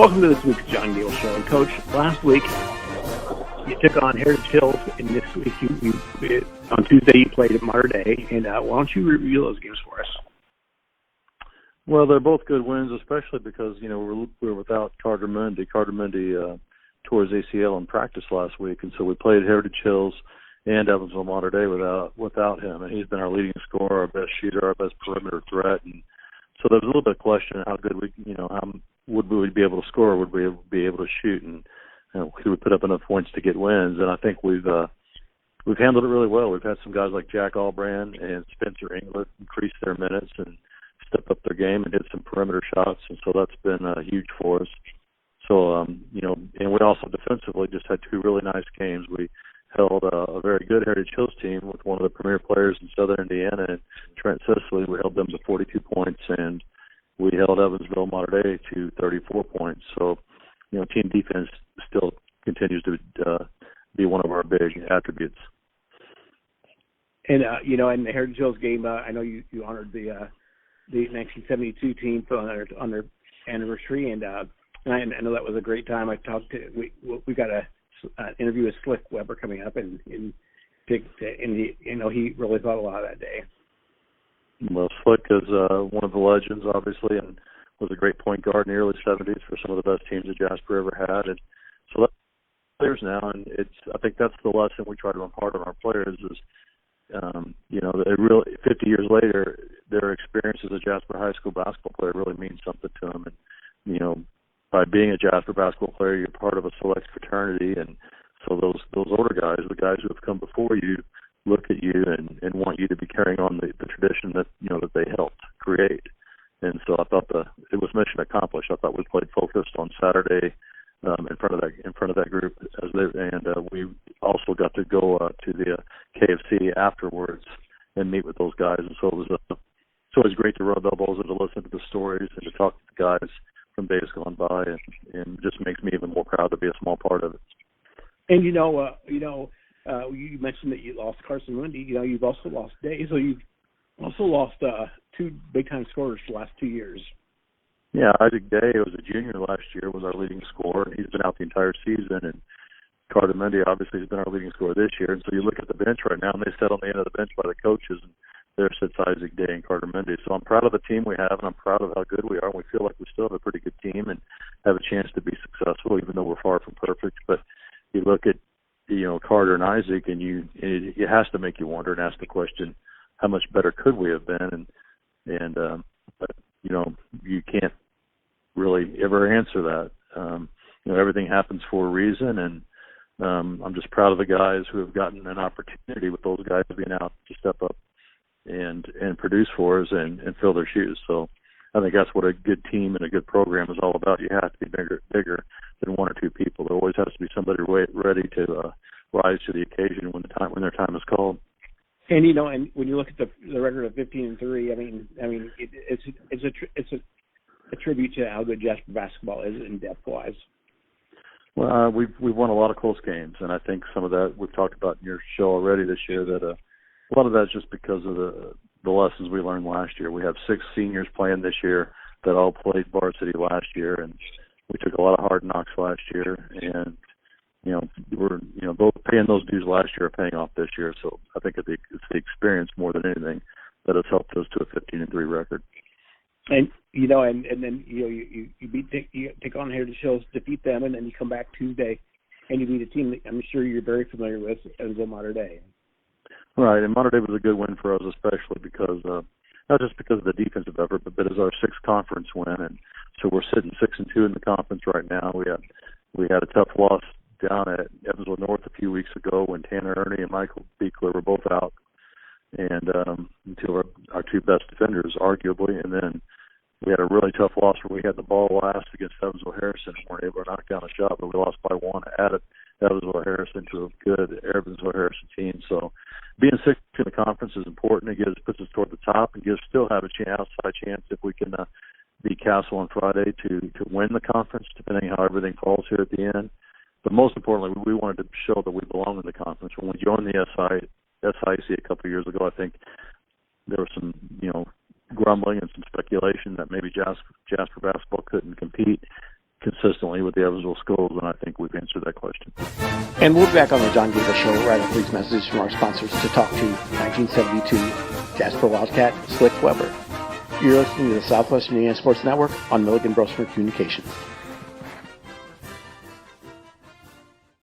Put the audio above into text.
welcome to this week's John Goebel Show. And Coach, last week you took on Heritage Hills, and this week on Tuesday you played at Mater Dei. And why don't you review those games for us? Well, they're both good wins, especially because we're without Carter Mundy. Carter Mundy tore his ACL in practice last week, and so we played Heritage Hills and Evansville Mater Dei without him. And he's been our leading scorer, our best shooter, our best perimeter threat. And so there's a little bit of question how good how would we be able to score? Would we be able to shoot? And could we put up enough points to get wins? And I think we've handled it really well. We've had some guys like Jack Albrand and Spencer Engler increase their minutes and step up their game and hit some perimeter shots, and so that's been huge for us. So, and we also defensively just had two really nice games. We held a very good Heritage Hills team with one of the premier players in Southern Indiana, and Trent Sisley. We held them to 42 points, and we held Evansville Mater Dei to 34 points. So, team defense still continues to be one of our big attributes. And, in the Heritage Hills game, I know you honored the 1972 team on their anniversary, and I know that was a great time. We got an interview with Slick Weber coming up, and he really thought a lot of that day. Well, Slick is one of the legends, obviously, and was a great point guard in the early 70s for some of the best teams that Jasper ever had. And so that's players now, and I think that's the lesson we try to impart on our players is, they really 50 years later, their experience as a Jasper High School basketball player really means something to them. And by being a Jasper basketball player, you're part of a select fraternity, and so those older guys, the guys who have come before you, look at you and want you to be carrying on the tradition that that they helped create. And so I thought it was mission accomplished. I thought we played focused on Saturday in front of that group, we also got to go to the KFC afterwards and meet with those guys. And so it's always great to rub elbows and to listen to the stories and to talk to the guys from days gone by, and just makes me even more proud to be a small part of it. And you mentioned that you lost Carson Mundy. You've also lost Day, so you've also lost two big time scorers the last 2 years. Yeah, Isaac Day was a junior last year, was our leading scorer, and he's been out the entire season. And Carter Mundy obviously has been our leading scorer this year. And so you look at the bench right now, and they sit on the end of the bench by the coaches, and there sits Isaac Day and Carter Mundy. So I'm proud of the team we have, and I'm proud of how good we are. And we feel like we still have a pretty good team and have a chance to be successful, even though we're far from perfect. But you look at Carter and Isaac, and it has to make you wonder and ask the question, how much better could we have been? But you can't really ever answer that. Everything happens for a reason, and I'm just proud of the guys who have gotten an opportunity with those guys being out to step up and produce for us and fill their shoes. So I think that's what a good team and a good program is all about. You have to be bigger than one or two people. There always has to be somebody ready to rise to the occasion when their time is called. And and when you look at the record of 15-3, it's a tribute to how good Jasper basketball is in depth wise. Well, we've won a lot of close games, and I think some of that we've talked about in your show already this year. That a lot of that's just because of the lessons we learned last year. We have 6 seniors playing this year that all played varsity last year, and we took a lot of hard knocks last year, and we're both paying those dues last year are paying off this year. So I think it's the experience more than anything that has helped us to a 15-3 record. And then you take on Heritage Hills, defeat them, and then you come back Tuesday and you beat a team that I'm sure you're very familiar with, Evansville Mater Dei. Right, and Mater Dei was a good win for us, especially because not just because of the defensive effort, but it is our 6th conference win, and so we're sitting 6-2 in the conference right now. We had a tough loss down at Evansville North a few weeks ago when Tanner Ernie and Michael Beekler were both out, and until our 2 best defenders, arguably, and then we had a really tough loss where we had the ball last against Evansville Harrison and weren't able to knock down a shot, but we lost by 1 at Evansville Harrison to a good Evansville Harrison team. So being 6th in the conference is important. It puts us toward the top and still have a outside chance if we can beat Castle on Friday to win the conference, depending on how everything falls here at the end. But most importantly, we wanted to show that we belong in the conference. When we joined the SIC a couple of years ago, I think there was some, grumbling and some speculation that maybe Jasper basketball couldn't compete consistently with the Evansville schools, and I think we've answered that question. And we'll be back on the John Goebel Show right after these messages from our sponsors to talk to 1972 Jasper Wildcat Slick Weber. You're listening to the Southwest Indiana Sports Network on Milligan Brosmer Communications.